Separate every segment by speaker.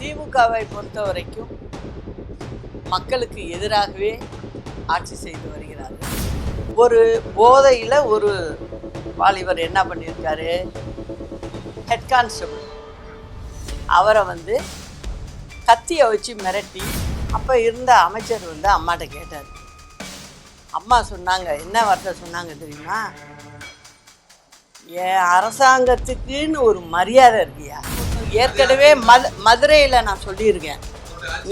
Speaker 1: திமுகவை பொறுத்த வரைக்கும் மக்களுக்கு எதிராகவே ஆட்சி செய்து வருகிறார்கள். ஒரு போதையில் ஒரு வாலிபர் என்ன பண்ணியிருக்காரு, ஹெட் கான்ஸ்டபிள் அவரை கத்தியை வச்சு மிரட்டி, அப்போ இருந்த அமைச்சர் அம்மாட்ட கேட்டார். அம்மா சொன்னாங்க, என்ன வார்த்தை சொன்னாங்க தெரியுமா, என் அரசாங்கத்துக்குன்னு ஒரு மரியாதை இருக்கியா. ஏற்கனவே மதுரையில் நான் சொல்லியிருக்கேன்.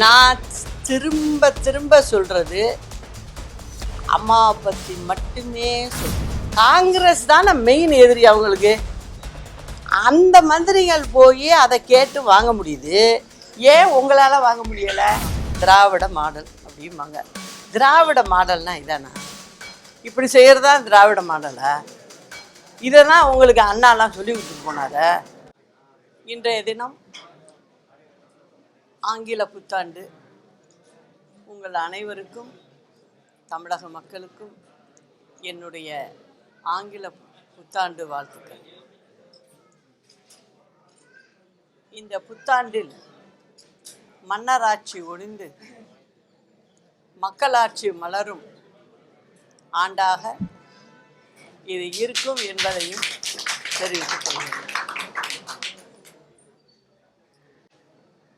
Speaker 1: நான் திரும்ப திரும்ப சொல்கிறது அம்மாவை பற்றி மட்டுமே சொல்கிறேன். காங்கிரஸ் தானே மெயின் எதிரி அவங்களுக்கு. அந்த மந்திரிகள் போய் அதை கேட்டு வாங்க முடியுது, ஏன் உங்களால் வாங்க முடியலை? திராவிட மாடல் அப்படிம்பாங்க. திராவிட மாடல்னால் இதானா? இப்படி செய்கிறது தான் திராவிட மாடலா? இதை தான் உங்களுக்கு அண்ணாலாம் சொல்லி கொடுத்துட்டு போனார. இன்றைய தினம் ஆங்கில புத்தாண்டு. உங்கள் அனைவருக்கும், தமிழக மக்களுக்கும் என்னுடைய ஆங்கில புத்தாண்டு வாழ்த்துக்கள். இந்த புத்தாண்டில் மன்னராட்சி ஒழிந்து மக்களாட்சி மலரும் ஆண்டாக இது இருக்கும் என்பதையும் தெரிவித்துக் கொள்கிறேன்.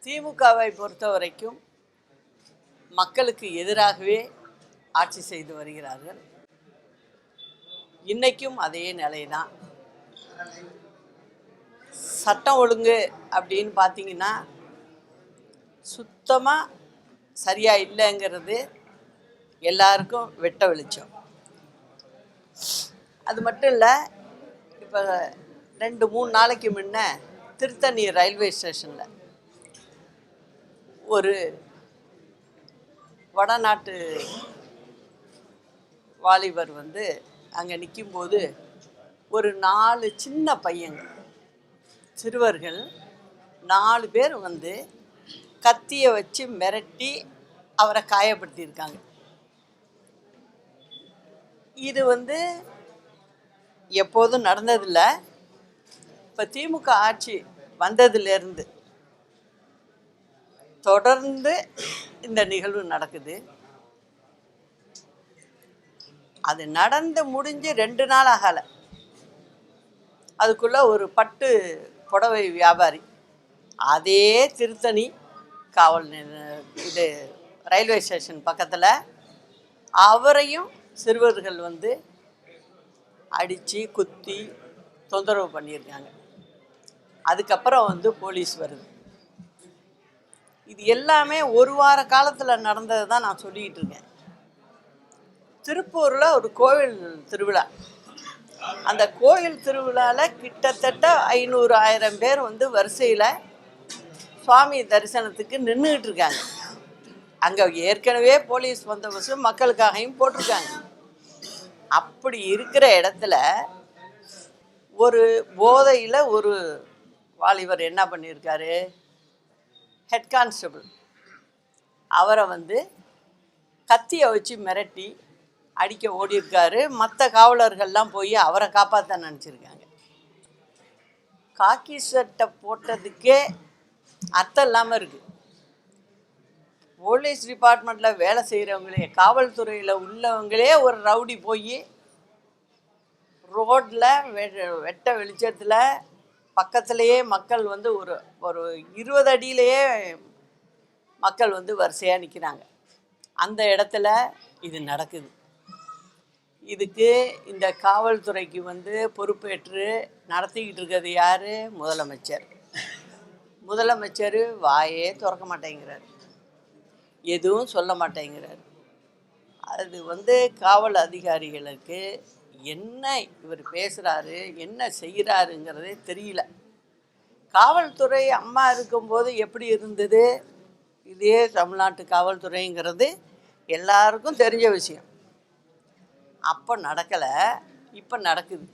Speaker 1: திமுகவை பொறுத்த வரைக்கும் மக்களுக்கு எதிராகவே ஆட்சி செய்து வருகிறார்கள். இன்னைக்கும் அதே நிலைதான். சட்டம் ஒழுங்கு அப்படின்னு பார்த்தீங்கன்னா சுத்தமாக சரியாக இல்லைங்கிறது எல்லாருக்கும் வெட்ட வெளிச்சம். அது மட்டும் இல்லை, இப்போ 2-3 நாளைக்கு முன்ன திருத்தணி ரயில்வே ஸ்டேஷனில் ஒரு வடநாட்டு வாலிபர் அங்கே நிற்கும்போது ஒரு 4 சின்ன பையங்க, சிறுவர்கள் 4 பேர் கத்தியை வச்சு மிரட்டி அவரை காயப்படுத்தியிருக்காங்க. இது எப்போதும் நடந்ததில்லை. இப்போ திமுக ஆட்சி வந்ததுலேருந்து தொடர்ந்து இந்த நிகழ்வு நடக்குது. அது நடந்து முடிஞ்சு 2 நாள் ஆகலை. அதுக்குள்ளே ஒரு பட்டு புடவை வியாபாரி அதே திருத்தணி காவல் இது ரயில்வே ஸ்டேஷன் பக்கத்தில் அவரையும் சிறுவர்கள் அடித்து குத்தி தொந்தரவு பண்ணியிருக்காங்க. அதுக்கப்புறம் போலீஸ் வருது. இது எல்லாமே ஒரு வார காலத்தில் நடந்தது தான் நான் சொல்லிக்கிட்டு இருக்கேன். திருப்பூரில் ஒரு கோவில் திருவிழா. அந்த கோயில் திருவிழாவில் கிட்டத்தட்ட 500-1000 பேர் வரிசையில் சுவாமி தரிசனத்துக்கு நின்றுக்கிட்டு இருக்காங்க. அங்கே ஏற்கனவே போலீஸ் பந்தோபஸ்து மக்களுக்காகவும் போட்டிருக்காங்க. அப்படி இருக்கிற இடத்துல ஒரு போதையில் ஒரு வாலிபர் என்ன பண்ணியிருக்காரு, ஹெட் கான்ஸ்டபிள் அவரை கத்தியை வச்சு மிரட்டி அடிக்க ஓடியிருக்காரு. மற்ற காவலர்கள்லாம் போய் அவரை காப்பாற்ற நினச்சிருக்காங்க. காக்கி சட்டை போட்டதுக்கே அர்த்தம் இல்லாமல் இருக்குது. போலீஸ் டிபார்ட்மெண்ட்டில் வேலை செய்கிறவங்களே, காவல்துறையில் உள்ளவங்களே ஒரு ரவுடி போய் ரோட்டில் வெட்ட வெளிச்சத்தில் பக்கத்துலேயே மக்கள் ஒரு 20 அடியிலேயே மக்கள் வரிசையாக நிற்கிறாங்க. அந்த இடத்துல இது நடக்குது. இதுக்கு இந்த காவல்துறைக்கு பொறுப்பேற்று நடத்திக்கிட்டு இருக்கிறது யார்? முதலமைச்சர். முதலமைச்சர் வாயே திறக்க மாட்டேங்கிறார், எதுவும் சொல்ல மாட்டேங்கிறார். அது காவல் அதிகாரிகளுக்கு என்ன இவர் பேசுகிறாரு, என்ன செய்கிறாருங்கிறதே தெரியல. காவல்துறை அம்மா இருக்கும்போது எப்படி இருந்தது, இதே தமிழ்நாட்டு காவல்துறைங்கிறது எல்லாருக்கும் தெரிஞ்ச விஷயம். அப்போ நடக்கலை, இப்போ நடக்குது.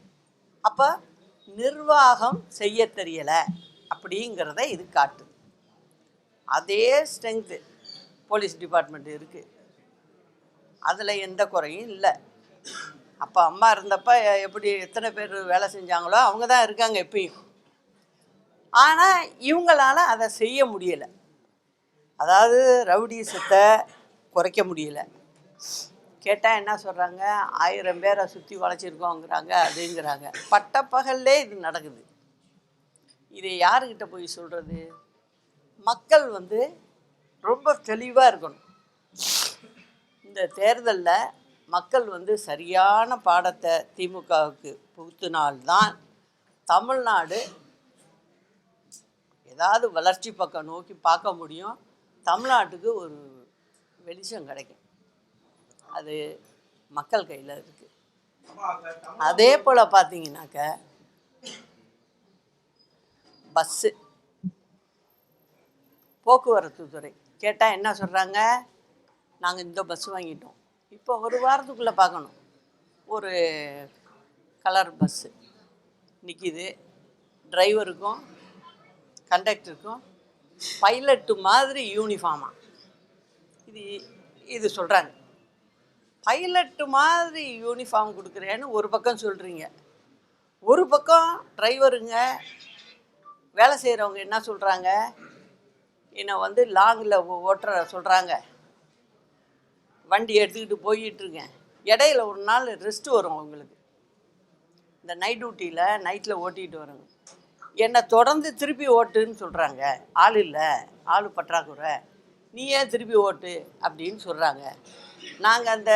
Speaker 1: அப்போ நிர்வாகம் செய்ய தெரியலை அப்படிங்கிறத இது காட்டுது. அதே ஸ்ட்ரென்த்து போலீஸ் டிபார்ட்மெண்ட் இருக்குது, அதில் எந்த குறையும் இல்லை. அப்போ அம்மா இருந்தப்போ எப்படி எத்தனை பேர் வேலை செஞ்சாங்களோ அவங்க தான் இருக்காங்க எப்பயும். ஆனால் இவங்களால அதை செய்ய முடியலை. அதாவது ரவுடிசத்தை குறைக்க முடியல. கேட்டால் என்ன சொல்கிறாங்க, 1000 பேரை சுற்றி வளைச்சிருக்கோங்கிறாங்க, அதுங்கிறாங்க. பட்டப்பகல்லே இது நடக்குது. இதை யாருக்கிட்ட போய் சொல்கிறது? மக்கள் ரொம்ப தெளிவாக இருக்கணும். இந்த தேர்தலில் மக்கள் சரியான பாடத்தை திமுகவுக்கு புகுத்தினால்தான் தமிழ்நாடு ஏதாவது வளர்ச்சி பக்கம் நோக்கி பார்க்க முடியும். தமிழ்நாட்டுக்கு ஒரு வெளிச்சம் கிடைக்கும். அது மக்கள் கையில் இருக்குது. அதே போல் பார்த்தீங்கன்னாக்க பஸ்ஸு போக்குவரத்து துறை கேட்டால் என்ன சொல்கிறாங்க, நாங்கள் இந்த பஸ்ஸு வாங்கிட்டோம். இப்போ ஒரு வாரத்துக்குள்ளே பார்க்கணும், ஒரு கலர் பஸ்ஸு நிற்கிது. டிரைவருக்கும் கண்டக்டருக்கும் பைலட்டு மாதிரி யூனிஃபார்மாக இது சொல்கிறாங்க. பைலட்டு மாதிரி யூனிஃபார்ம் கொடுக்குறேன்னு ஒரு பக்கம் சொல்கிறீங்க, ஒரு பக்கம் டிரைவருங்க வேலை செய்கிறவங்க என்ன சொல்கிறாங்க, என்னை லாங்கில் ஓட்டுற சொல்கிறாங்க, வண்டி எடுத்துக்கிட்டு போயிட்டுருக்கேன். இடையில ஒரு நாள் ரெஸ்ட்டு வரும் அவங்களுக்கு. இந்த நைட் டியூட்டியில் நைட்டில் ஓட்டிகிட்டு வரோங்க, என்னை தொடர்ந்து திருப்பி ஓட்டுன்னு சொல்கிறாங்க. ஆள் இல்லை, ஆள் பற்றாக்குறை, நீ ஏன் திருப்பி ஓட்டு அப்படின்னு சொல்கிறாங்க. நாங்கள் அந்த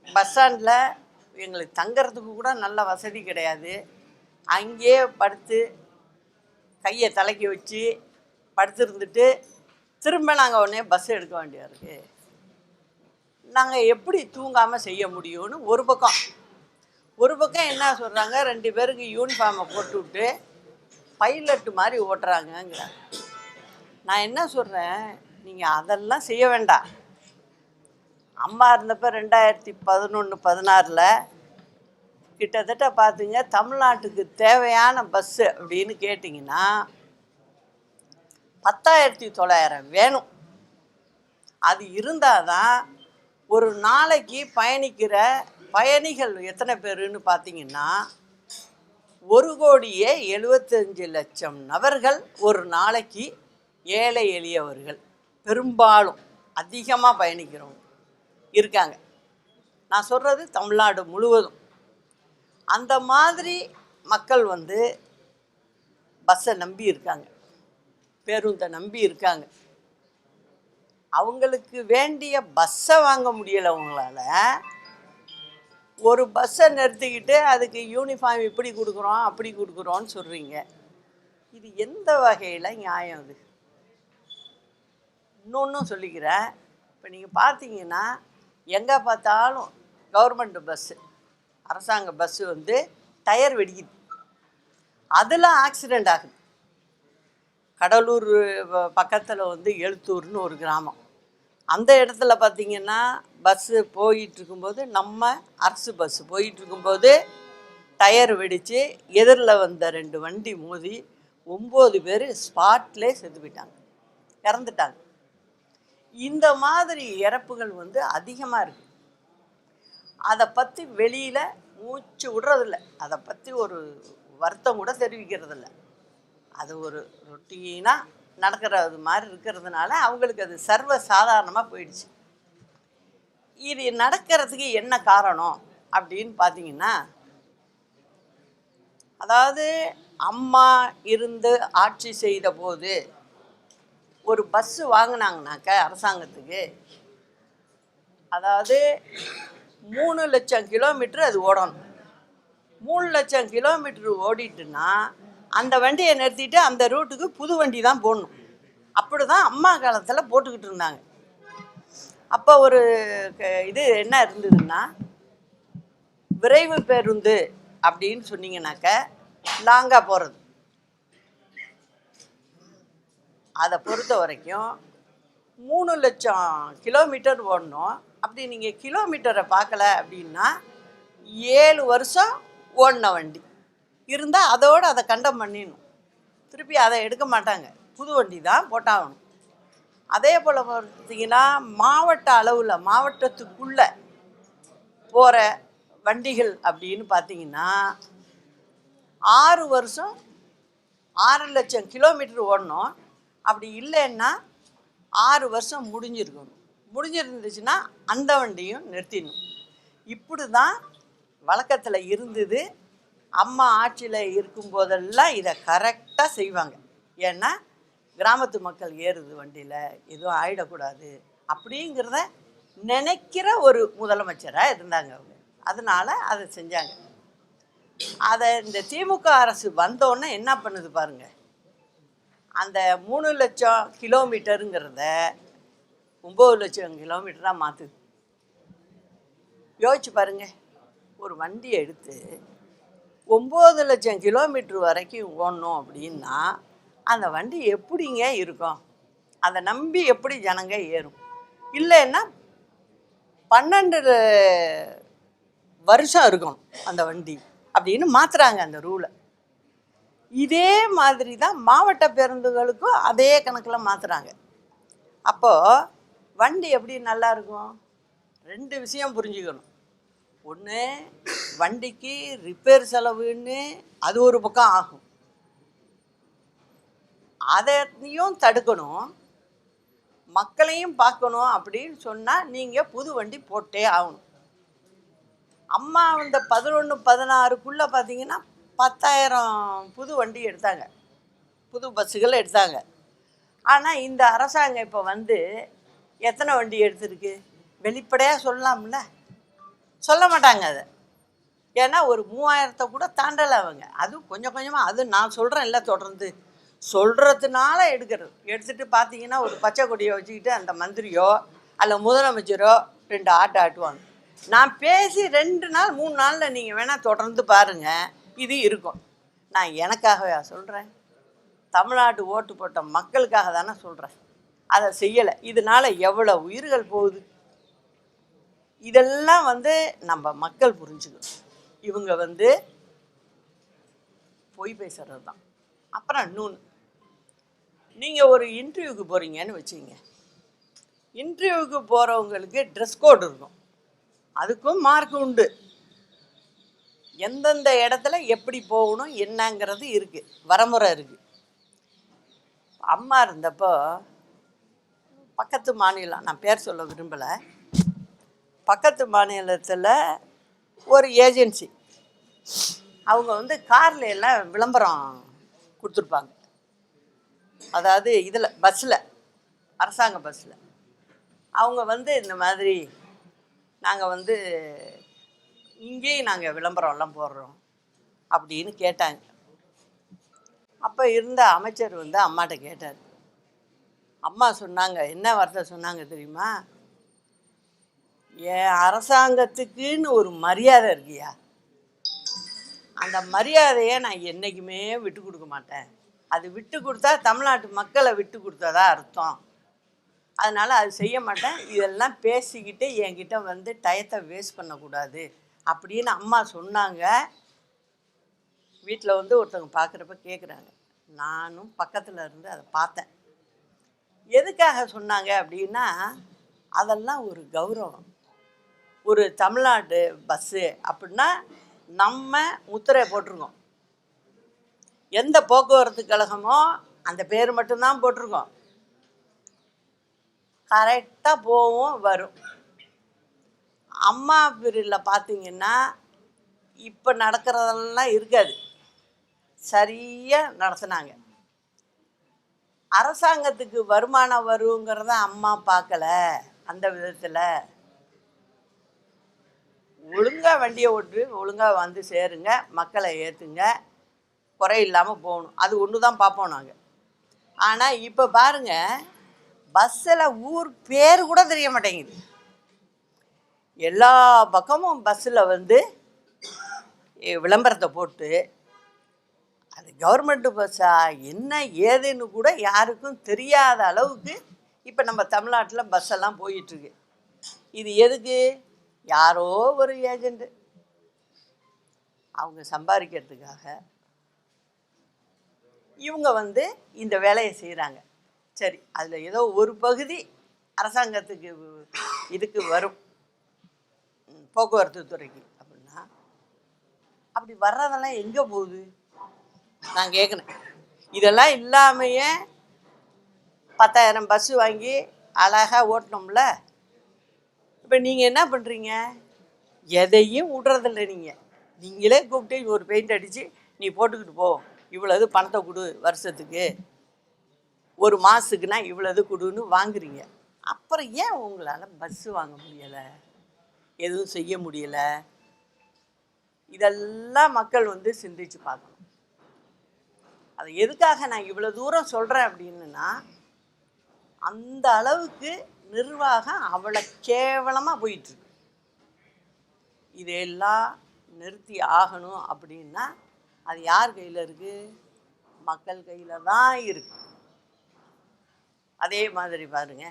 Speaker 1: பஸ் ஸ்டாண்டில் எங்களுக்கு தங்கிறதுக்கு கூட நல்ல வசதி கிடையாது. அங்கேயே படுத்து கையை தலைக்கி வச்சு படுத்துருந்துட்டு திரும்ப நாங்கள் உடனே பஸ் எடுக்க வேண்டியது இருக்குது. நாங்கள் எப்படி தூங்காமல் செய்ய முடியும்னு ஒரு பக்கம் என்ன சொல்கிறாங்க, 2 பேருக்கு யூனிஃபார்மை போட்டு விட்டு பைலட்டு மாதிரி ஓட்டுறாங்கங்கிறாங்க. நான் என்ன சொல்கிறேன், நீங்கள் அதெல்லாம் செய்ய வேண்டாம். அம்மா இருந்தப்போ 2011-16 கிட்டத்தட்ட பார்த்துங்க, தமிழ்நாட்டுக்கு தேவையான பஸ்ஸு அப்படின்னு கேட்டிங்கன்னா 10,900 வேணும். அது இருந்தால் தான் ஒரு நாளைக்கு பயணிக்கிற பயணிகள் எத்தனை பேருன்னு பார்த்தீங்கன்னா 1,75,00,000 நபர்கள் ஒரு நாளைக்கு, ஏழை எளியவர்கள் பெரும்பாலும் அதிகமாக பயணிக்கிறவங்க இருக்காங்க. நான் சொல்கிறது தமிழ்நாடு முழுவதும். அந்த மாதிரி மக்கள் பஸ்ஸை நம்பி இருக்காங்க, பேருந்தை நம்பி இருக்காங்க. அவங்களுக்கு வேண்டிய பஸ்ஸை வாங்க முடியலை அவங்களால. ஒரு பஸ்ஸை நிறுத்திக்கிட்டு அதுக்கு யூனிஃபார்ம் இப்படி கொடுக்குறோம் அப்படி கொடுக்குறோன்னு சொல்கிறீங்க. இது எந்த வகையில் நியாயம்? இது இன்னொன்றும் சொல்லிக்கிறேன். இப்போ நீங்கள் பார்த்தீங்கன்னா எங்கே பார்த்தாலும் கவர்மெண்ட் பஸ்ஸு, அரசாங்க பஸ்ஸு டயர் வெடிக்குது, அதில் ஆக்சிடெண்ட் ஆகுது. கடலூர் பக்கத்தில் எழுத்தூர்னு ஒரு கிராமம், அந்த இடத்துல பார்த்திங்கன்னா பஸ்ஸு போயிட்டுருக்கும்போது, நம்ம அரசு பஸ்ஸு போயிட்டுருக்கும்போது டயர் வெடித்து எதிரில் வந்த 2 வண்டி மோதி 9 பேர் ஸ்பாட்லே செத்து போயிட்டாங்க, இறந்துட்டாங்க. இந்த மாதிரி இறப்புகள் அதிகமாக இருக்குது. அதை பற்றி வெளியில் மூச்சு விடுறதில்ல, அதை பற்றி ஒரு வருத்தம் கூட தெரிவிக்கிறதில்ல. அது ஒரு ரொட்டீனாக நடக்கிறது மாதிரி இருக்கிறதுனால அவங்களுக்கு அது சர்வ சாதாரணமாக போயிடுச்சு. இது நடக்கிறதுக்கு என்ன காரணம் அப்படின்னு பார்த்தீங்கன்னா, அதாவது அம்மா இருந்து ஆட்சி செய்த போது ஒரு பஸ்ஸு வாங்கினாங்கனாக்க அரசாங்கத்துக்கு, அதாவது 3 லட்சம் கிலோமீட்டர் அது ஓடணும். 3 லட்சம் கிலோமீட்டர் ஓடிட்டுன்னா அந்த வண்டியை நிறுத்திட்டு அந்த ரூட்டுக்கு புது வண்டி தான் போடணும். அப்படி தான் அம்மா காலத்தில் போட்டுக்கிட்டு இருந்தாங்க. அப்போ ஒரு இது என்ன இருந்ததுன்னா, விரைவு பேருந்து அப்படின்னு சொன்னீங்கன்னாக்க லாங்காக போகிறது. அதை பொறுத்த வரைக்கும் 3 லட்சம் கிலோமீட்டர் ஓடணும். அப்படி நீங்கள் கிலோமீட்டரை பார்க்கல அப்படின்னா 7 வருஷம் ஓடின வண்டி இருந்தால் அதோடு அதை கண்டம் பண்ணிடணும். திருப்பி அதை எடுக்க மாட்டாங்க, புது வண்டி தான் போட்டாகணும். அதே போல் பார்த்தீங்கன்னா மாவட்ட அளவில், மாவட்டத்துக்குள்ளே போகிற வண்டிகள் அப்படின்னு பார்த்தீங்கன்னா 6 வருஷம் 6 லட்சம் கிலோமீட்டர் ஓடணும். அப்படி இல்லைன்னா 6 வருஷம் முடிஞ்சிருக்கணும். முடிஞ்சிருந்துச்சுன்னா அந்த வண்டியும் நிறுத்திடணும். இப்படி தான் வழக்கத்தில் இருந்தது. அம்மா ஆட்சியில் இருக்கும்போதெல்லாம் இதை கரெக்டாக செய்வாங்க. ஏன்னா கிராமத்து மக்கள் ஏறுது வண்டியில், எதுவும் ஆகிடக்கூடாது அப்படிங்கிறத நினைக்கிற ஒரு முதலமைச்சராக இருந்தாங்க அவங்க. அதனால் அதை செஞ்சாங்க. அதை இந்த திமுக அரசு வந்தோடனே என்ன பண்ணுது பாருங்கள், அந்த 3 லட்சம் கிலோமீட்டருங்கிறத 9 லட்சம் கிலோமீட்டராக மாற்றுது. யோசிச்சு பாருங்க, ஒரு வண்டியை எடுத்து 9 லட்சம் கிலோமீட்டர் வரைக்கும் ஓடணும் அப்படின்னா அந்த வண்டி எப்படிங்க இருக்கும்? அதை நம்பி எப்படி ஜனங்க ஏறும்? இல்லைன்னா 12 வருஷம் இருக்கும் அந்த வண்டி அப்படின்னு மாற்றுறாங்க அந்த ரூலை. இதே மாதிரி தான் மாவட்ட பேருந்துகளுக்கும் அதே கணக்கில் மாற்றுறாங்க. அப்போது வண்டி எப்படி நல்லா இருக்கும்? 2 விஷயம் புரிஞ்சுக்கணும். ஒன்று, வண்டிக்கு ரிப்பேர் செலவுன்னு அது ஒரு பக்கம் ஆகும், அதையும் தடுக்கணும், மக்களையும் பார்க்கணும். அப்படின்னு சொன்னால் நீங்கள் புது வண்டி போட்டே ஆகணும். அம்மா அந்த 11, 16க்குள்ளே பார்த்தீங்கன்னா 10,000 புது வண்டி எடுத்தாங்க, புது பஸ்ஸுகளை எடுத்தாங்க. ஆனால் இந்த அரசாங்கம் இப்போ வந்து எத்தனை வண்டி எடுத்திருக்கு? வெளிப்படையாக சொல்லலாம்ல? சொல்ல மாட்டாங்க அதை. ஏன்னா ஒரு 3000 கூட தாண்டலை அவங்க. அதுவும் கொஞ்சம் கொஞ்சமாக, அது நான் சொல்கிறேன் இல்லை, தொடர்ந்து சொல்கிறதுனால எடுத்துகிட்டு பார்த்தீங்கன்னா ஒரு பச்சை கொடியை வச்சுக்கிட்டு அந்த மந்திரியோ அல்ல முதலமைச்சரோ 2 ஆட்டு ஆட்டுவாங்க. நான் பேசி 2 நாள் 3 நாளில் நீங்கள் வேணால் தொடர்ந்து பாருங்கள், இது இருக்கும். நான் எனக்காகவே சொல்கிறேன், தமிழ்நாட்டு ஓட்டு போட்ட மக்களுக்காக தானே சொல்கிறேன். அதை செய்யலை. இதனால் எவ்வளோ உயிர்கள் போகுது? இதெல்லாம் வந்து நம்ம மக்கள் புரிஞ்சுக்கணும். இவங்க வந்து பொய் பேசுகிறது தான். அப்புறம் இன்னொன்று, நீங்கள் ஒரு இன்டர்வியூக்கு போகிறீங்கன்னு வச்சுங்க. இன்டர்வியூக்கு போகிறவங்களுக்கு ட்ரெஸ் கோட் இருக்கும், அதுக்கும் மார்க் உண்டு. எந்தெந்த இடத்துல எப்படி போகணும் என்னங்கிறது இருக்குது, வரமுறை இருக்குது. அம்மா இருந்தப்போ பக்கத்து மாநிலம், நான் பேர் சொல்ல விரும்பலை, பக்கத்து மாநிலத்தில் ஒரு ஏஜென்சி, அவங்க வந்து காரில் எல்லாம் விளம்பரம் கொடுத்துருப்பாங்க. அதாவது இதில் பஸ்ஸில், அரசாங்க பஸ்ஸில் அவங்க வந்து இந்த மாதிரி நாங்கள் வந்து இங்கேயும் நாங்கள் விளம்பரம்லாம் போடுறோம் அப்படின்னு கேட்டாங்க. அப்போ இருந்த அமைச்சர் வந்து அம்மாட்ட கேட்டார். அம்மா சொன்னாங்க, என்ன வார்த்தை சொன்னாங்க தெரியுமா? என் அரசாங்கத்துக்குன்னு ஒரு மரியாதை இருக்கியா, அந்த மரியாதையை நான் என்றைக்குமே விட்டு கொடுக்க மாட்டேன். அது விட்டு கொடுத்தா தமிழ்நாட்டு மக்களை விட்டு கொடுத்ததா அர்த்தம். அதனால் அது செய்ய மாட்டேன். இதெல்லாம் பேசிக்கிட்டு என்கிட்ட வந்து டயத்தை வேஸ்ட் பண்ணக்கூடாது அப்படின்னு அம்மா சொன்னாங்க. வீட்டில் வந்து ஒருத்தவங்க பார்க்குறப்ப கேட்குறாங்க, நானும் பக்கத்தில் இருந்து அதை பார்த்தேன். எதுக்காக சொன்னாங்க அப்படின்னா, அதெல்லாம் ஒரு கௌரவம். ஒரு தமிழ்நாடு பஸ்ஸு அப்படின்னா நம்ம முத்திரை போட்டிருக்கோம். எந்த போக்குவரத்து கழகமோ அந்த பேர் மட்டும்தான் போட்டிருக்கோம். கரெக்டாக போவோம் வரும். அம்மா பீரியடில் பார்த்தீங்கன்னா இப்போ நடக்கிறதெல்லாம் இருக்காது, சரியாக நடத்துனாங்க. அரசாங்கத்துக்கு வருமானம் வருங்கிறத அம்மா பார்க்கல. அந்த விதத்தில் ஒழுங்காக வண்டியை ஓட்டு, ஒழுங்காக வந்து சேருங்க, மக்களை ஏற்றுங்க, குறை இல்லாமல் போகணும். அது ஒன்று தான் பார்ப்போம் நாங்கள். ஆனால் இப்போ பாருங்கள், பஸ்ஸில் ஊர் பேர் கூட தெரிய மாட்டேங்குது. எல்லா பக்கமும் பஸ்ஸில் வந்து விளம்பரத்தை போட்டு, அது கவர்மெண்ட்டு பஸ்ஸா என்ன ஏதுன்னு கூட யாருக்கும் தெரியாத அளவுக்கு இப்போ நம்ம தமிழ்நாட்டில் பஸ்ஸெல்லாம் போயிட்டுருக்கு. இது எதுக்கு? யாரோ ஒரு ஏஜெண்ட்டு அவங்க சம்பாதிக்கிறதுக்காக இவங்க வந்து இந்த வேலையை செய்கிறாங்க. சரி, அதில் ஏதோ ஒரு பகுதி அரசாங்கத்துக்கு இதுக்கு வரும், போக்குவரத்து துறைக்கு அப்படின்னா, அப்படி வர்றதெல்லாம் எங்கே போகுது நான் கேட்குறேன். இதெல்லாம் இல்லாமையே 10,000 பஸ்ஸு வாங்கி அழகாக ஓட்டினோம்ல. இப்போ நீங்கள் என்ன பண்ணுறீங்க? எதையும் விட்றதில்ல. நீங்களே கூப்பிட்டு ஒரு பெயிண்ட் அடித்து நீ போட்டுக்கிட்டு போ, இவ்வளவு பணத்தை கொடு, வருஷத்துக்கு ஒரு மாதத்துக்குன்னா இவ்வளவு கொடுன்னு வாங்குறீங்க. அப்புறம் ஏன் உங்களால் பஸ்ஸு வாங்க முடியலை, எதுவும் செய்ய முடியலை? இதெல்லாம் மக்கள் சிந்திச்சு பார்க்கணும். அது எதுக்காக நான் இவ்வளோ தூரம் சொல்கிறேன் அப்படின்னா, அந்த அளவுக்கு நிர்வாகம் அவ்வளோ கேவலமாக போயிட்டுருக்கு. இதெல்லாம் நிறுத்தி ஆகணும் அப்படின்னா அது யார் கையில் இருக்குது? மக்கள் கையில் தான் இருக்குது. அதே மாதிரி பாருங்க,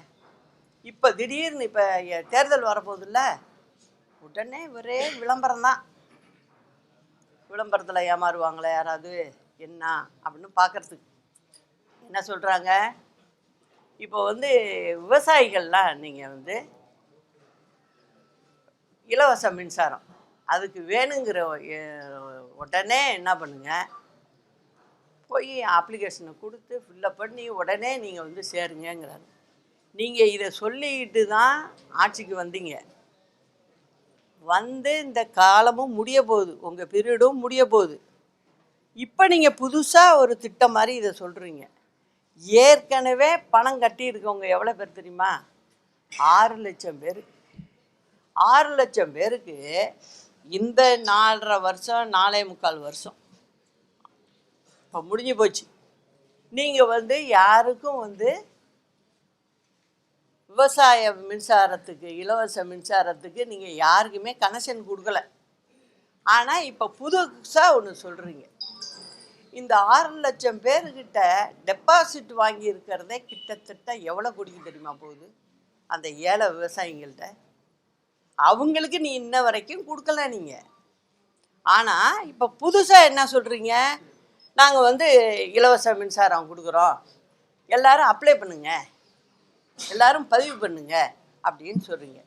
Speaker 1: இப்போ திடீர்னு இப்போ தேர்தல் வரப்போகுதுல்ல, உடனே ஒரே விளம்பரம் தான். விளம்பரத்தில் ஏமாறுவாங்களே யாராவது என்ன அப்படின்னு பார்க்குறதுக்கு என்ன சொல்கிறாங்க? இப்போ விவசாயிகள்லாம் நீங்கள் இலவச மின்சாரம் அதுக்கு வேணுங்கிற உடனே என்ன பண்ணுங்க, போய் அப்ளிகேஷனை கொடுத்து ஃபில்லப் பண்ணி உடனே நீங்கள் சேருங்கிறாங்க. நீங்கள் இதை சொல்லிக்கிட்டு தான் ஆட்சிக்கு வந்தீங்க. இந்த காலமும் முடிய போகுது, உங்கள் பீரியடும் முடிய போகுது. இப்போ நீங்கள் புதுசாக ஒரு திட்டம் மாதிரி இதை சொல்கிறீங்க. ஏற்கனவே பணம் கட்டியிருக்கவங்க எவ்வளோ பேர் தெரியுமா? 6 லட்சம் பேர். 6 லட்சம் பேருக்கு இந்த 4.5 வருஷம் 4.25 வருஷம் இப்போ முடிஞ்சு போச்சு. நீங்கள் யாருக்கும் விவசாய மின்சாரத்துக்கு, இலவச மின்சாரத்துக்கு நீங்கள் யாருக்குமே கனெக்ஷன் கொடுக்கல. ஆனால் இப்போ புதுசாக ஒன்று சொல்கிறீங்க. இந்த 6 லட்சம் பேர்கிட்ட டெபாசிட் வாங்கி இருக்கிறதே கிட்டத்தட்ட எவ்வளோ கோடிக்கு தெரியுமா போகுது? அந்த ஏழை விவசாயிங்கள்ட்ட அவங்களுக்கு நீ இன்ன வரைக்கும் கொடுக்கல நீங்கள். ஆனால் இப்போ புதுசாக என்ன சொல்கிறீங்க? நாங்கள் இலவச மின்சாரம் கொடுக்குறோம், எல்லோரும் அப்ளை பண்ணுங்க, எல்லோரும் பதிவு பண்ணுங்க அப்படின்னு சொல்கிறீங்க.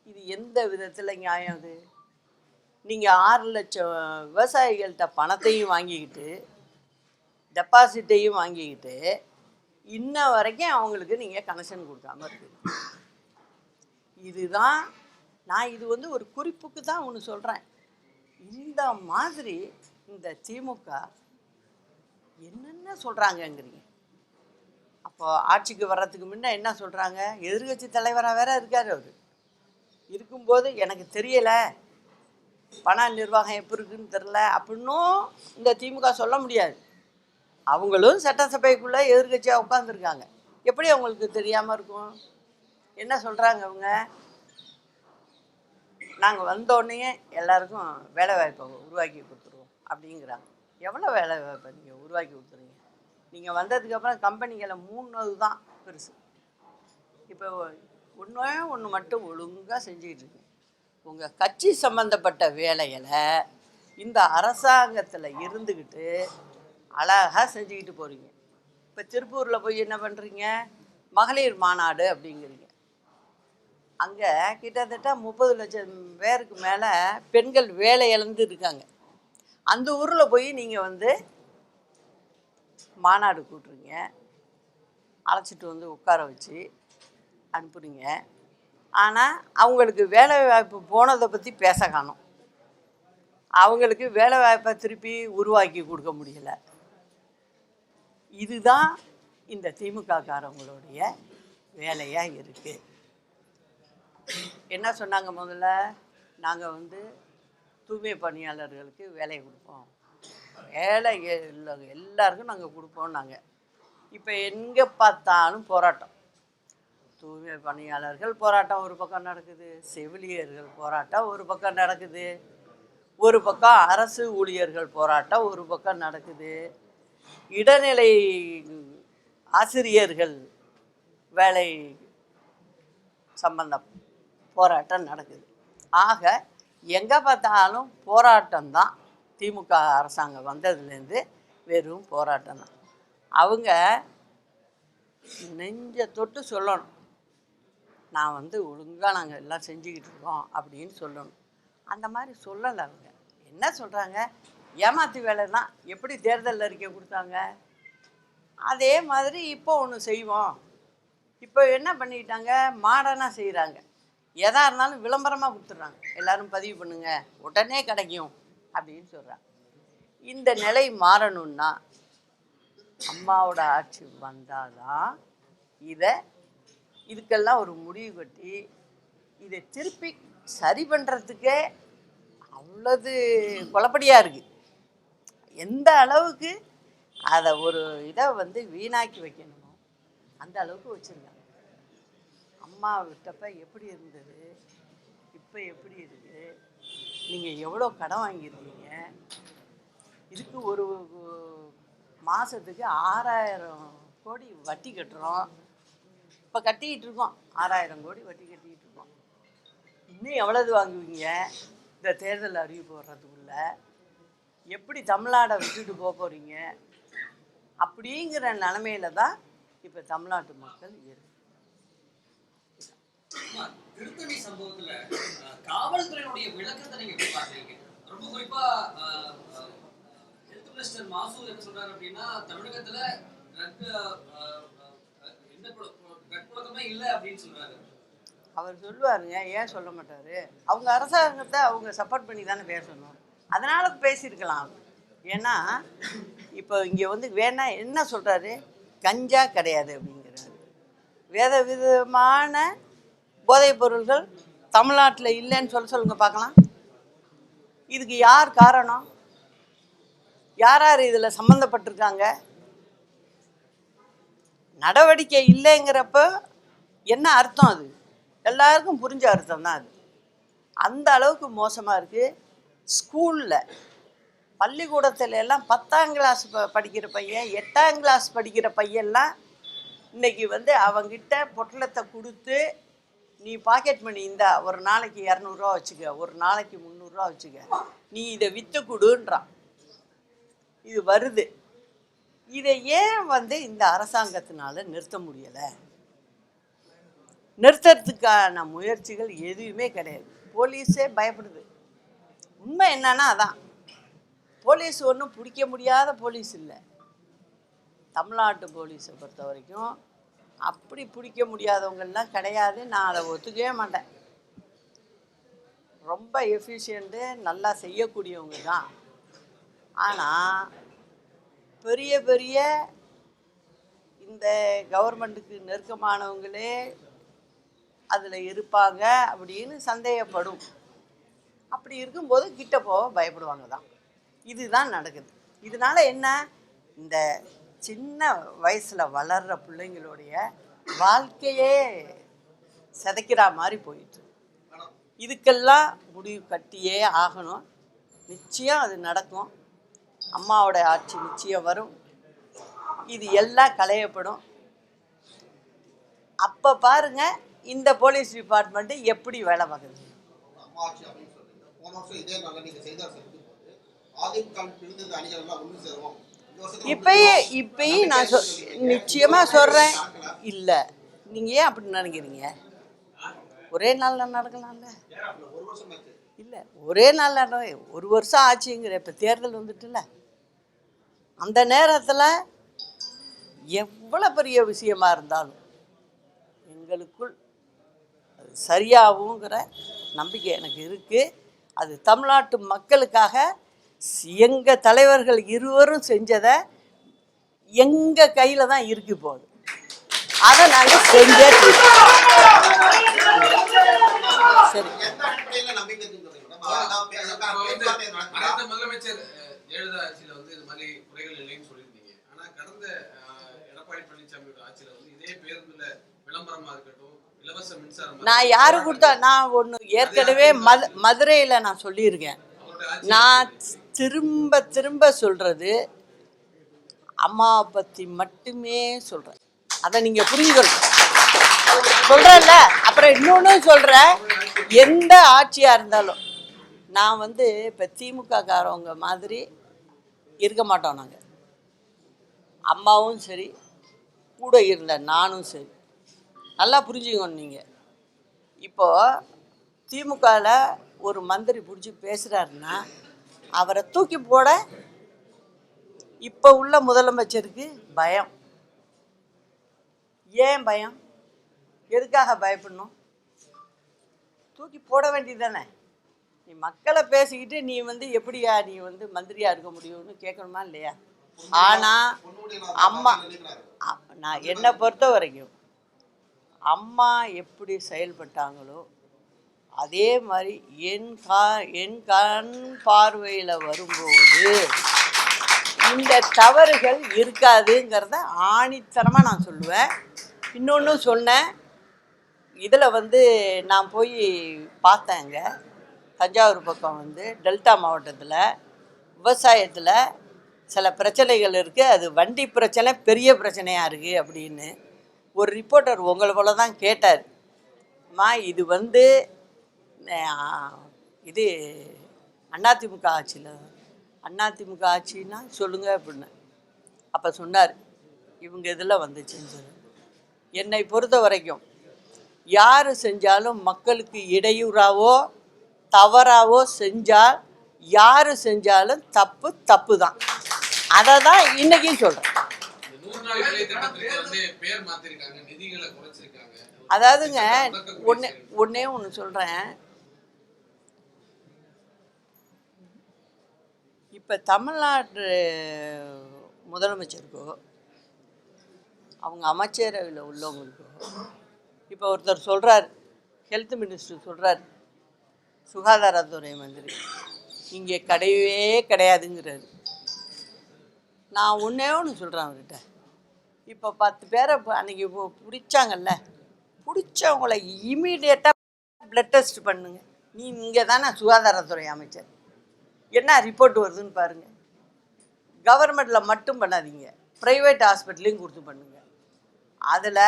Speaker 1: இது எந்த விதத்தில் நியாயம்? அது நீங்கள் 6 லட்சம் விவசாயிகள்கிட்ட பணத்தையும் வாங்கிக்கிட்டு டெபாசிட்டையும் வாங்கிக்கிட்டு இன்ன வரைக்கும் அவங்களுக்கு நீங்கள் கனெக்ஷன் கொடுக்காம இருக்குது. இதுதான் நான் இது ஒரு குறிப்புக்கு தான் ஒன்று சொல்கிறேன். இந்த மாதிரி இந்த திமுக என்னென்ன சொல்கிறாங்கங்கிறீங்க. அப்போ ஆட்சிக்கு வர்றதுக்கு முன்னே என்ன சொல்கிறாங்க? எதிர்கட்சி தலைவராக வேற இருக்கார். அவர் இருக்கும்போது எனக்கு தெரியலை, பண நிர்வாகம் எப்படி இருக்குன்னு தெரில அப்படின்னும் இந்த திமுக சொல்ல முடியாது. அவங்களும் சட்டசபைக்குள்ளே எதிர்கட்சியாக உட்காந்துருக்காங்க. எப்படி அவங்களுக்கு தெரியாமல் இருக்கும்? என்ன சொல்கிறாங்க அவங்க? நாங்கள் வந்தோடனே எல்லாருக்கும் வேலை வாய்ப்பை உருவாக்கி கொடுத்துருவோம் அப்படிங்கிறாங்க. எவ்வளோ வேலை வாய்ப்பை நீங்கள் உருவாக்கி கொடுத்துருங்க? நீங்கள் வந்ததுக்கப்புறம் கம்பெனிகளை 3 தான் பெருசு. இப்போ ஒன்று மட்டும் ஒழுங்காக செஞ்சுக்கிட்டு இருக்கு. உங்கள் கட்சி சம்மந்தப்பட்ட வேலைகளை இந்த அரசாங்கத்தில் இருந்துக்கிட்டு அழகாக செஞ்சுக்கிட்டு போகிறீங்க. இப்போ திருப்பூரில் போய் என்ன பண்ணுறீங்க? மகளிர் மாநாடு அப்படிங்கிறீங்க. அங்கே கிட்டத்தட்ட 30 லட்சம் பேருக்கு மேலே பெண்கள் வேலை இழந்து இருக்காங்க. அந்த ஊரில் போய் நீங்கள் மாநாடு கூட்டுறீங்க, அழைச்சிட்டு உட்கார வச்சு அனுப்புறீங்க. ஆனால் அவங்களுக்கு வேலை வாய்ப்பு போனதை பற்றி பேச காணோம். அவங்களுக்கு வேலை வாய்ப்பை திருப்பி உருவாக்கி கொடுக்க முடியலை. இதுதான் இந்த திமுககாரங்களுடைய வேலையாக இருக்குது. என்ன சொன்னாங்க முதல்ல? நாங்கள் தூய்மை பணியாளர்களுக்கு வேலை கொடுப்போம், வேலை எல்லாருக்கும் நாங்கள் கொடுப்போம். நாங்கள் இப்போ எங்கே பார்த்தாலும் போராட்டம். தூய்மை பணியாளர்கள் போராட்டம் ஒரு பக்கம் நடக்குது, செவிலியர்கள் போராட்டம் ஒரு பக்கம் நடக்குது, ஒரு பக்கம் அரசு ஊழியர்கள் போராட்டம் ஒரு பக்கம் நடக்குது, இடைநிலை ஆசிரியர்கள் வேலை சம்பந்தம் போராட்டம் நடக்குது. ஆக எங்கே பார்த்தாலும் போராட்டம்தான். திமுக அரசாங்கம் வந்ததுலேருந்து வெறும் போராட்டம் தான். அவங்க நெஞ்ச தொட்டு சொல்லணும், நான் ஒழுங்காக நாங்கள் எல்லாம் செஞ்சுக்கிட்டு இருக்கோம் அப்படின்னு சொல்லணும். அந்த மாதிரி சொல்லலை. அவங்க என்ன சொல்கிறாங்க? ஏமாத்து வேலை தான். எப்படி தேர்தல் அறிக்கை கொடுத்தாங்க? அதே மாதிரி இப்போ ஒன்று செய்வோம். இப்போ என்ன பண்ணிக்கிட்டாங்க, மாடர்னாக செய்கிறாங்க. எதா இருந்தாலும் விளம்பரமாக கொடுத்துட்றாங்க. எல்லோரும் பதிவு பண்ணுங்க, உடனே கிடைக்கும் அப்படின்னு சொல்கிறாங்க. இந்த நிலை மாறணும்னா அம்மாவோட ஆட்சி வந்தாதான் இதுக்கெல்லாம் ஒரு முடிவு கட்டி இதை திருப்பி சரி பண்ணுறதுக்கே அவ்வளவு குழப்படியாக இருக்குது. எந்த அளவுக்கு அதை ஒரு இதை வீணாக்கி வைக்கணுமோ அந்த அளவுக்கு வச்சுருந்தாங்க. அம்மா விட்டப்ப எப்படி இருந்தது, இப்போ எப்படி இருக்குது, நீங்கள் எவ்வளோ கடன் வாங்கியிருக்கீங்க, இதுக்கு ஒரு மாதத்துக்கு 6000 கோடி வட்டி கட்டுறோம். இப்போ கட்டிக்கிட்டு இருக்கோம், 6000 கோடி வட்டி கட்டிக்கிட்டு இருக்கோம். இன்னும் எவ்வளவு வாங்குவீங்க இந்த தேர்தல் அறிவிப்பு வர்றதுக்குள்ள, எப்படி தமிழ்நாடை விட்டுட்டு போக போகிறீங்க அப்படிங்கிற நிலமையில தான் இப்போ தமிழ்நாட்டு மக்கள் இருக்கு.
Speaker 2: திருத்தணி சம்பவத்துல காவல்துறையினுடைய விளக்கத்தை நீங்க எப்படி பாக்குறீங்க? ரொம்ப குறிப்பா ஹெல்த் மினிஸ்டர் மாசூர் என்ன சொல்றாரு அப்படின்னா, தமிழகத்துல ட்ரக் புழக்கமே இல்லை அப்படின்னு சொல்றாரு.
Speaker 1: அவர் சொல்லுவாருங்க, ஏன் சொல்ல மாட்டாரு? அவங்க அரசாங்கத்தை அவங்க சப்போர்ட் பண்ணி தானே பேசணும், அதனால பேசியிருக்கலாம். ஏன்னா இப்போ இங்கே வேணா என்ன சொல்கிறாரு, கஞ்சா கிடையாது அப்படிங்கிறாரு. வேத விதமான போதைப் பொருள்கள் தமிழ்நாட்டில் இல்லைன்னு சொல்லுங்க பார்க்கலாம். இதுக்கு யார் காரணம்? யார் யார் இதில் சம்மந்தப்பட்டிருக்காங்க? நடவடிக்கை இல்லைங்கிறப்ப என்ன அர்த்தம்? அது எல்லாருக்கும் புரிஞ்ச அர்த்தம் தான். அது அந்த அளவுக்கு மோசமாக இருக்குது. ஸ்கூலில் பள்ளிக்கூடத்துல எல்லாம் 10ஆம் கிளாஸ் படிக்கிற பையன், 8ஆம் கிளாஸ் படிக்கிற பையன்லாம் இன்றைக்கி அவங்கிட்ட பொட்டலத்தை கொடுத்து, நீ பாக்கெட் மணி இந்தா, ஒரு நாளைக்கு 200 ரூபா வச்சுக்க, ஒரு நாளைக்கு 300 ரூபா வச்சுக்க, நீ இதை விற்று கொடுன்றான். இது வருது. இதை ஏன் இந்த அரசாங்கத்தினால நிறுத்த முடியலை? நிறுத்துறதுக்கான முயற்சிகள் எதுவுமே கிடையாது. போலீஸே பயப்படுது. உண்மை என்னன்னா அதான், போலீஸ் ஒன்றும் பிடிக்க முடியாத போலீஸ் இல்லை. தமிழ்நாட்டு போலீஸை பொறுத்த வரைக்கும் அப்படி பிடிக்க முடியாதவங்கெல்லாம் கிடையாது. நான் அதை ஒத்துக்கவே மாட்டேன். ரொம்ப எஃபிஷியண்ட்டு, நல்லா செய்யக்கூடியவங்க தான். ஆனால் பெரிய பெரிய இந்த கவர்மெண்ட்டுக்கு நெருக்கமானவங்களே அதில் இருப்பாங்க அப்படின்னு சந்தேகப்படும். அப்படி இருக்கும்போது கிட்ட போக பயப்படுவாங்க தான். இதுதான் நடக்குது. இதனால் என்ன, இந்த சின்ன வயசில் வளர்கிற பிள்ளைங்களுடைய வாழ்க்கையே சிதைக்கிற மாதிரி போயிட்டு. இதுக்கெல்லாம் முடிவு கட்டியே ஆகணும். நிச்சயம் அது நடக்கும். அம்மாவோட ஆட்சி நிச்சயம் வரும். இது எல்லாம் களையப்படும். அப்போ பாருங்க இந்த போலீஸ் டிபார்ட்மெண்ட்டு எப்படி வேலை பார்க்குது. இப்பயும் நான் நிச்சயமாக சொல்கிறேன். இல்லை, நீங்கள் ஏன் அப்படி நினைக்கிறீங்க? ஒரே நாளில் நடக்கலாம்ல? இல்லை, ஒரே நாளில் ஒரு வருஷம் ஆச்சுங்கிற. இப்போ தேர்தல் வந்துட்டுல, அந்த நேரத்தில் எவ்வளோ பெரிய விஷயமா இருந்தாலும் எங்களுக்குள் அது சரியாகுங்கிற நம்பிக்கை எனக்கு இருக்குது. அது தமிழ்நாட்டு மக்களுக்காக எங்கள் தலைவர்கள் இருவரும் செஞ்சதை எங்கள் கையில் தான் இருக்கு. போகுது அதை நாங்கள் செஞ்சே சரி.
Speaker 2: முதலமைச்சர் ஜெயலலிதா ஆட்சியில் இது மாதிரி குறைகள் இல்லைன்னு சொல்லியிருந்தீங்க. ஆனால் கடந்த எடப்பாடி பழனிசாமியோட ஆட்சியில் இதே பேருந்துல விளம்பரமா இருக்கட்டும், இலவச மின்சாரம்
Speaker 1: நான் யாரு கொடுத்தா, நான் ஒன்று ஏற்கனவே மதுரையில் நான் சொல்லியிருக்கேன். நான் திரும்ப திரும்ப சொல்கிறது அம்மாவை பற்றி மட்டுமே சொல்கிறேன். அதை நீங்கள் புரிஞ்சுக்கணும். சொல்கிறேன்ல, அப்புறம் இன்னொன்று சொல்கிறேன். எந்த ஆட்சியாக இருந்தாலும் நான் இப்போ திமுக காரவங்க மாதிரி இருக்க மாட்டோம். நாங்கள் அம்மாவும் சரி, கூட இருந்த நானும் சரி, நல்லா புரிஞ்சுக்கணும் நீங்கள். இப்போது திமுகவில் ஒரு மந்திரி பிடிச்சி பேசுகிறாருன்னா அவரை தூக்கி போட இப்போ உள்ள முதலமைச்சருக்கு பயம். ஏன் பயம்? எதுக்காக பயப்படணும்? தூக்கி போட வேண்டியது தானே. நீ மக்களை பேசிக்கிட்டு நீ எப்படியா நீ மந்திரியாக இருக்க முடியும்னு கேட்கணுமா இல்லையா? ஆனால் அம்மா நான் என்னை பொறுத்த வரைக்கும் அம்மா எப்படி செயல்பட்டாங்களோ அதே மாதிரி என் கண் பார்வையில் வரும்போது இந்த தவறுகள் இருக்காதுங்கிறத ஆணித்தனமாக நான் சொல்லுவேன். இன்னொன்று சொன்னேன், இதில் நான் போய் பார்த்தேங்க, தஞ்சாவூர் பக்கம் டெல்டா மாவட்டத்தில் விவசாயத்தில் சில பிரச்சனைகள் இருக்குது, அது வண்டி பிரச்சனை பெரிய பிரச்சனையாக இருக்குது அப்படின்னு ஒரு ரிப்போர்ட்டர் உங்களை போல தான் கேட்டார். அம்மா இது இது அதிமுக ஆட்சியில் அதிமுக ஆட்சின்னா சொல்லுங்கள் அப்படின்னு. அப்போ சொன்னார், இவங்க இதில் வந்துச்சுன்னு சொல்லி. என்னை பொறுத்த வரைக்கும் யார் செஞ்சாலும் மக்களுக்கு இடையூறாவோ தவறாவோ செஞ்சால் யார் செஞ்சாலும் தப்பு தான். அதை தான் இன்றைக்கும் சொல்கிறேன். அதாவதுங்க ஒன்னே ஒன்று சொல்கிறேன். இப்போ தமிழ்நாட்டு முதலமைச்சருக்கோ அவங்க அமைச்சரவையில் உள்ளவங்களுக்கோ இப்போ ஒருத்தர் சொல்கிறார், ஹெல்த் மினிஸ்டர் சொல்கிறார், சுகாதாரத்துறை மந்திரி இங்கே கிடையவே கிடையாதுங்கிறாரு. நான் ஒன்றே ஒன்று சொல்கிறேன் அவர்கிட்ட, இப்போ 10 பேரை அன்றைக்கி பிடிச்சாங்கல்ல, பிடிச்சவங்கள இமீடியட்டாக ப்ளட் டெஸ்ட் பண்ணுங்க. நீ இங்கே தானே சுகாதாரத்துறை அமைச்சர், என்ன ரிப்போர்ட் வருதுன்னு பாருங்கள். கவர்மெண்ட்டில் மட்டும் பண்ணாதீங்க, ப்ரைவேட் ஹாஸ்பிட்டலையும் கொடுத்து பண்ணுங்க. அதில்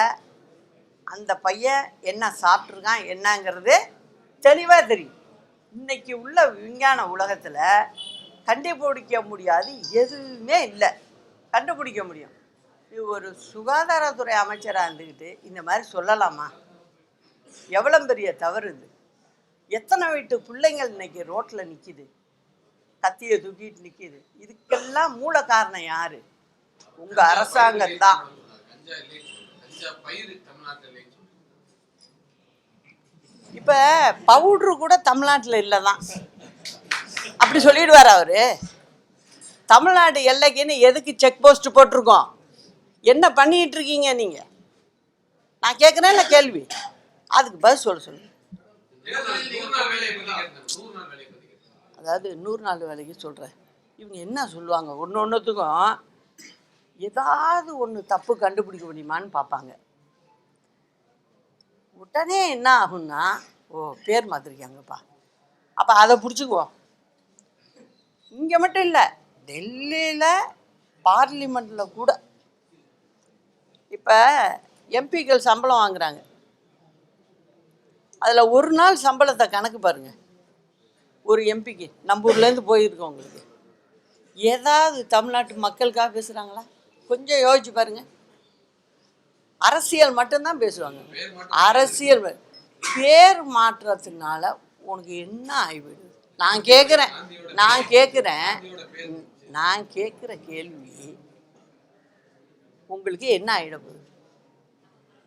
Speaker 1: அந்த பையன் என்ன சாப்பிட்ருக்கான் என்னங்கிறது தெளிவாக தெரியும். இன்றைக்கி உள்ள விஞ்ஞான உலகத்தில் கண்டுபிடிக்க முடியாது எதுவுமே இல்லை, கண்டுபிடிக்க முடியும். இது ஒரு சுகாதாரத்துறை அமைச்சராக இருந்துக்கிட்டு இந்த மாதிரி சொல்லலாமா? எவ்வளோ பெரிய தவறு இது. எத்தனை வீட்டு பிள்ளைங்கள் இன்றைக்கி ரோட்டில் நிற்கிது, கத்தியை தூக்கிட்டு நிற்கிது. இதுக்கெல்லாம் மூல காரணம் யார்? உங்கள் அரசாங்கம்தான். இப்போ பவுட்ரு கூட தமிழ்நாட்டில் இல்லை தான் அப்படி சொல்லிடுவார் அவர். தமிழ்நாடு எல்லைக்குன்னு எதுக்கு செக் போஸ்ட் போட்டிருக்கோம்? என்ன பண்ணிகிட்டு இருக்கீங்க நீங்கள்? நான் கேட்குறேன் இல்லை கேள்வி, அதுக்கு பதில் சொல்லுங்கள். அதாவது 100 நாள் வேலைக்கு சொல்கிறேன். இவங்க என்ன சொல்லுவாங்க, ஒன்றுத்துக்கும் ஏதாவது ஒன்று தப்பு கண்டுபிடிக்க முடியுமான்னு பார்ப்பாங்க. உடனே என்ன ஆகும்னா, ஓ பேர் மாற்றிருக்காங்கப்பா, அப்போ அதை பிடிச்சிக்குவோம். இங்கே மட்டும் இல்லை, டெல்லியில் பார்லிமெண்ட்டில் கூட இப்போ எம்பிக்கள் சம்பளம் வாங்குறாங்க. அதில் ஒரு நாள் சம்பளத்தை கணக்கு பாருங்கள். ஒரு எம்பிக்கு நம்ம ஊர்லேருந்து போயிருக்கவங்களுக்கு ஏதாவது தமிழ்நாட்டு மக்களுக்காக பேசுகிறாங்களா? கொஞ்சம் யோசிச்சு பாருங்கள். அரசியல் மட்டும்தான் பேசுவாங்க. அரசியல் பேர் மாற்றத்தினால உனக்கு என்ன ஆகிவிடுது? நான் கேட்குற கேள்வி, உங்களுக்கு என்ன ஆகிடப்போகுது?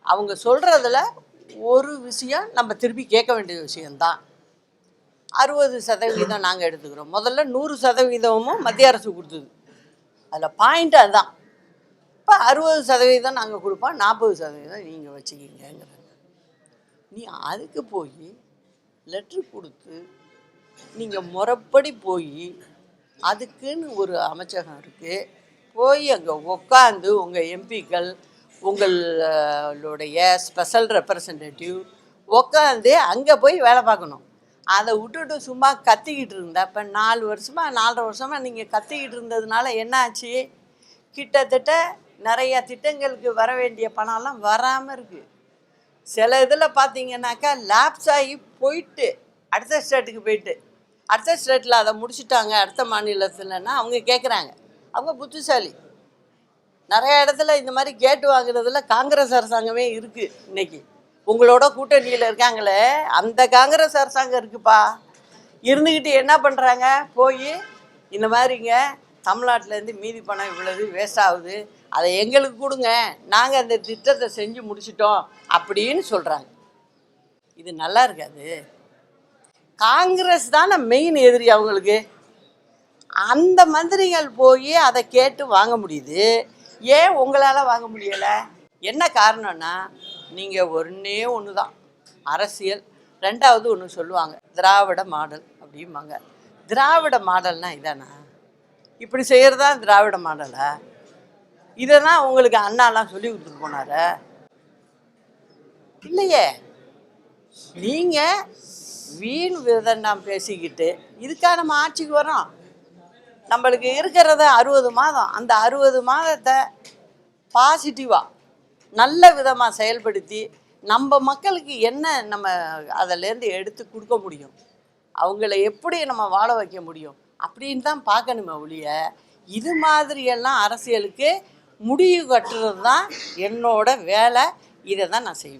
Speaker 1: அவங்க சொல்கிறதுல ஒரு விஷயம் நம்ம திருப்பி கேட்க வேண்டிய விஷயந்தான். 60% நாங்கள் எடுத்துக்கிறோம். முதல்ல 100% மத்திய அரசு கொடுத்தது. அதில் பாயிண்ட் அதுதான். இப்போ 60% நாங்கள் கொடுப்போம், 40% நீங்கள் வச்சுக்கிங்கிறாங்க. நீ அதுக்கு போய் லெட்ரு கொடுத்து நீங்கள் முறைப்படி போய் அதுக்குன்னு ஒரு அமைச்சகம் இருக்குது, போய் அங்கே உட்காந்து உங்கள் எம்பிக்கள் உங்களுடைய ஸ்பெஷல் ரெப்ரசன்டேட்டிவ் உட்காந்து அங்கே போய் வேலை பார்க்கணும். அதை விட்டுட்டு சும்மா கத்திக்கிட்டு இருந்தா, இப்போ 4 வருஷமாக 4.5 வருஷமாக நீங்கள் கத்திக்கிட்டு இருந்ததுனால என்ன ஆச்சு? கிட்டத்தட்ட நிறைய திட்டங்களுக்கு வர வேண்டிய பணம்லாம் வராமல் இருக்குது. சில இதில் பார்த்தீங்கன்னாக்கா லேப்ஸ் ஆகி போயிட்டு அடுத்த ஸ்டேட்டுக்கு போயிட்டு அடுத்த ஸ்டேட்டில் அதை முடிச்சுட்டாங்க அடுத்த மாநிலத்தில்னா அவங்க கேட்குறாங்க. அவங்க புத்திசாலி. நிறைய இடத்துல இந்த மாதிரி கேட்டு வாங்குறதுல காங்கிரஸ் அரசாங்கமே இருக்குது. இன்றைக்கி உங்களோட கூட்டணியில் இருக்காங்களே அந்த காங்கிரஸ் அரசாங்கம் இருக்குப்பா. இருந்துக்கிட்டு என்ன பண்ணுறாங்க? போய் இந்த மாதிரிங்க தமிழ்நாட்டிலேருந்து மீதி பணம் இவ்வளவு வேஸ்ட் ஆகுது, அதை எங்களுக்கு கொடுங்க, நாங்கள் அந்த திட்டத்தை செஞ்சு முடிச்சிட்டோம் அப்படின்னு சொல்கிறாங்க. இது நல்லா இருக்காது. காங்கிரஸ் தானே மெயின் எதிரி அவங்களுக்கு. அந்த மந்திரிகள் போய் அதை கேட்டு வாங்க முடியுது, ஏன் உங்களால் வாங்க முடியலை? என்ன காரணம்னா நீங்கள் ஒன்றே ஒன்று தான் அரசியல். ரெண்டாவது ஒன்று சொல்லுவாங்க, திராவிட மாடல் அப்படிம்பாங்க. திராவிட மாடல்னா இதானா? இப்படி செய்கிறது தான் திராவிட மாடலா? இதை தான் உங்களுக்கு அண்ணாலாம் சொல்லி கொடுத்துட்டு போனார இல்லையே. நீங்கள் வீண் விதண்டாம் பேசிக்கிட்டு இதுக்காக நம்ம ஆட்சிக்கு வரோம். நம்மளுக்கு இருக்கிறத 60 மாதம், அந்த 60 மாதத்தை பாசிட்டிவாக நல்ல விதமாக செயல்படுத்தி நம்ம மக்களுக்கு என்ன நம்ம அதிலேருந்து எடுத்து கொடுக்க முடியும், அவங்கள எப்படி நம்ம வாழ வைக்க முடியும் அப்படின்னு தான் பார்க்கணுமே ஒழிய, இது மாதிரியெல்லாம் அரசியலுக்கு முடிவு கட்டுறது தான் என்னோட வேலை. இதை தான் நான் செய்வேன்.